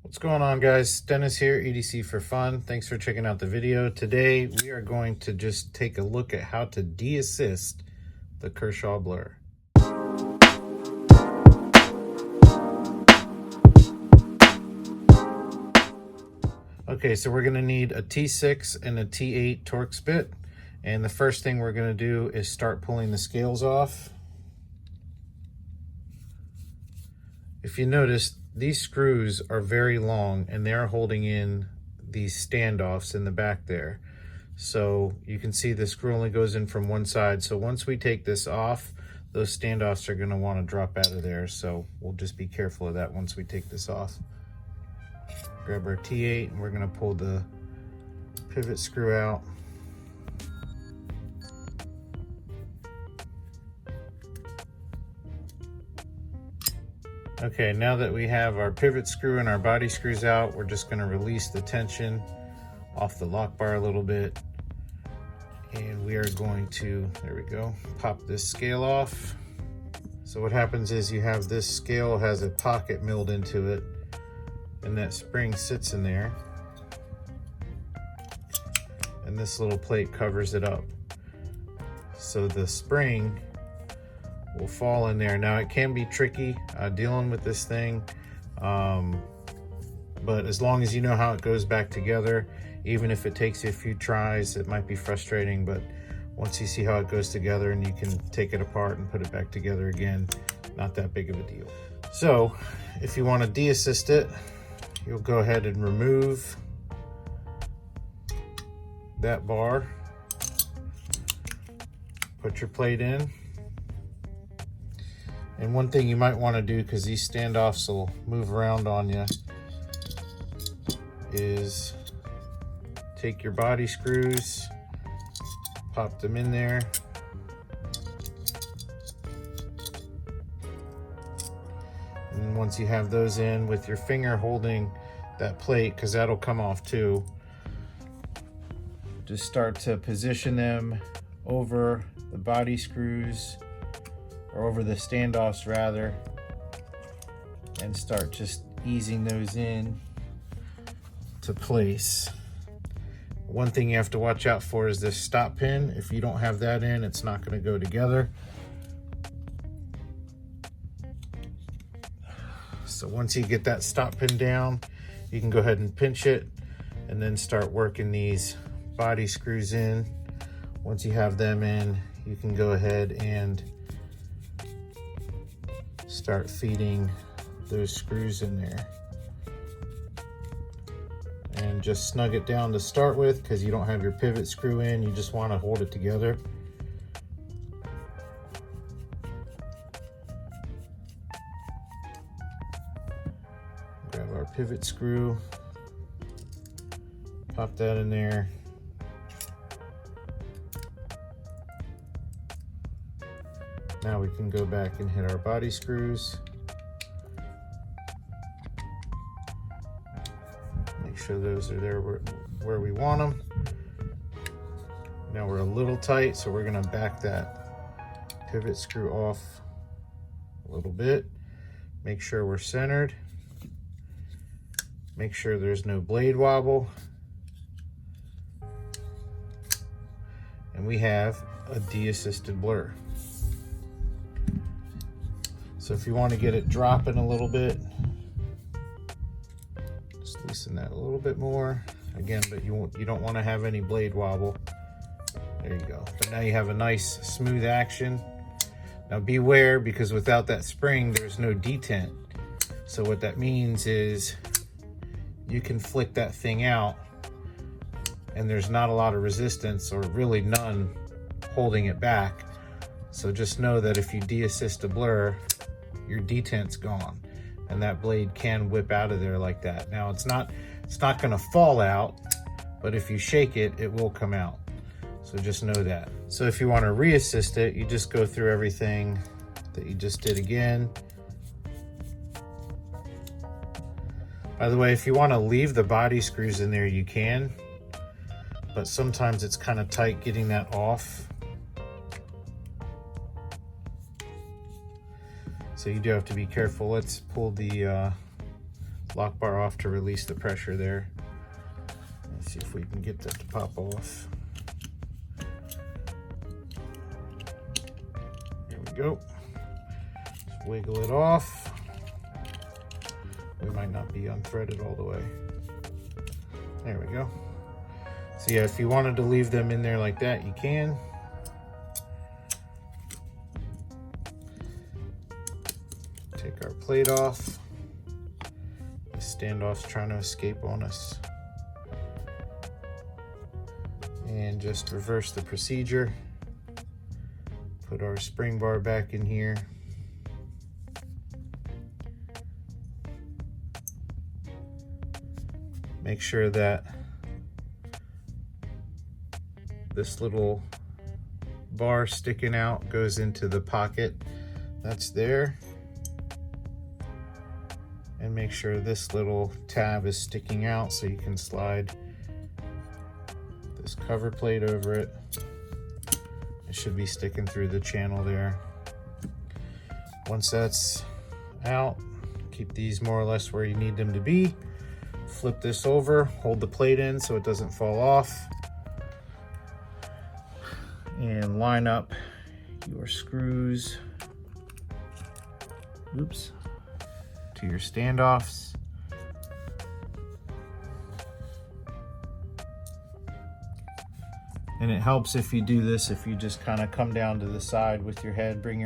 What's going on, guys? Dennis here, EDC for Fun. Thanks for checking out the video. Today we are going to just take a look at how to de-assist the Kershaw blur. Okay, so we're going to need a T6 and a T8 Torx bit. And the first thing we're going to do is start pulling the scales off. If you notice, these screws are very long and they're holding in these standoffs in the back there. So you can see the screw only goes in from one side. So once we take this off, those standoffs are going to want to drop out of there. So we'll just be careful of that once we take this off. Grab our T8 and we're going to pull the pivot screw out. Okay, now that we have our pivot screw and our body screws out, we're just going to release the tension off the lock bar a little bit. And we are going to, there we go, pop this scale off. So what happens is you have this scale has a pocket milled into it, and that spring sits in there. And this little plate covers it up. So the spring will fall in there. Now it can be tricky dealing with this thing, but as long as you know how it goes back together, even if it takes you a few tries, it might be frustrating, but once you see how it goes together and you can take it apart and put it back together again, not that big of a deal. So if you want to de-assist it, you'll go ahead and remove that bar, put your plate in. And one thing you might want to do, because these standoffs will move around on you, is take your body screws, pop them in there, and then once you have those in, with your finger holding that plate, because that'll come off too, just start to position them over the body screws, or over the standoffs rather, and start just easing those in to place. One thing you have to watch out for is this stop pin. If you don't have that in, it's not going to go together. So once you get that stop pin down, you can go ahead and pinch it and then start working these body screws in. Once you have them in, you can go ahead and start feeding those screws in there. And just snug it down to start with, because you don't have your pivot screw in, you just want to hold it together. Grab our pivot screw, pop that in there. Now we can go back and hit our body screws. Make sure those are there where we want them. Now we're a little tight, so we're gonna back that pivot screw off a little bit. Make sure we're centered. Make sure there's no blade wobble. And we have a de-assisted blur. So if you want to get it dropping a little bit, just loosen that a little bit more. Again, but you don't want to have any blade wobble. There you go. But now you have a nice smooth action. Now beware, because without that spring, there's no detent. So what that means is you can flick that thing out and there's not a lot of resistance, or really none, holding it back. So just know that if you de-assist a blur, your detent's gone, and that blade can whip out of there like that. Now it's not going to fall out, but if you shake it, it will come out. So just know that. So if you want to re-assist it, you just go through everything that you just did again. By the way, if you want to leave the body screws in there, you can, but sometimes it's kind of tight getting that off. So you do have to be careful. Let's pull the lock bar off to release the pressure there. Let's see if we can get that to pop off. There we go. Just wiggle it off. We might not be unthreaded all the way. There we go. So yeah, if you wanted to leave them in there like that, you can. Take our plate off. The standoff's trying to escape on us. And just reverse the procedure. Put our spring bar back in here. Make sure that this little bar sticking out goes into the pocket that's there. And make sure this little tab is sticking out so you can slide this cover plate over it. It should be sticking through the channel there. Once that's out, keep these more or less where you need them to be. Flip this over, hold the plate in so it doesn't fall off, and line up your screws, oops, to your standoffs. And it helps if you do this, if you just kind of come down to the side with your head, bring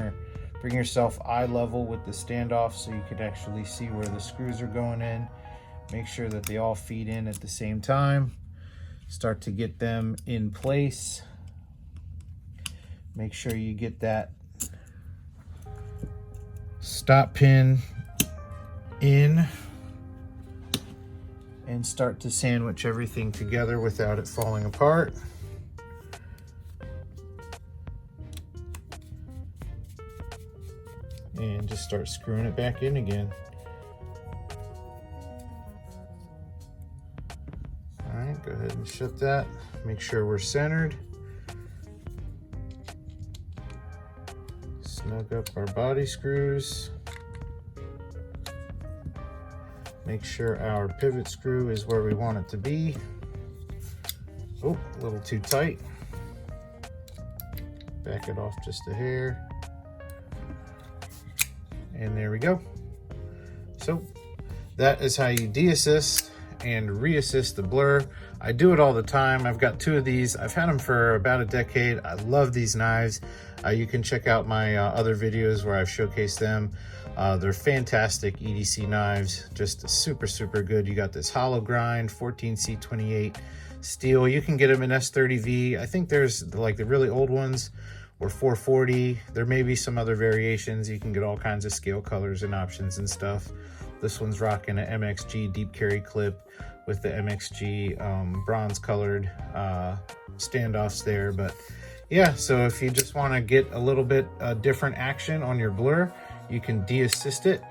yourself eye level with the standoff so you can actually see where the screws are going in. Make sure that they all feed in at the same time. Start to get them in place. Make sure you get that stop pin in and start to sandwich everything together without it falling apart. And just start screwing it back in again. Go ahead and shut that. Make sure we're centered. Snug up our body screws. Make sure our pivot screw is where we want it to be. Oh, a little too tight. Back it off just a hair. And there we go. So that is how you de-assist and reassist the blur. I do it all the time. I've got two of these. I've had them for about a decade. I love these knives. You can check out my other videos where I've showcased them. They're fantastic EDC knives, just super, super good. You got this hollow grind, 14C28 steel. You can get them in S30V. I think there's like the really old ones were 440. There may be some other variations. You can get all kinds of scale colors and options and stuff. This one's rocking an MXG deep carry clip with the MXG bronze colored standoffs there. But yeah, so if you just want to get a little bit different action on your blur, you can de-assist it,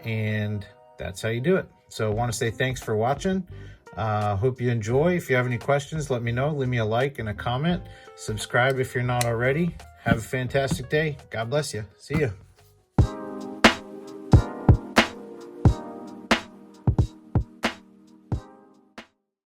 and that's how you do it. So I want to say thanks for watching. Hope you enjoy. If you have any questions, let me know. Leave me a like and a comment. Subscribe if you're not already. Have a fantastic day. God bless you. See ya.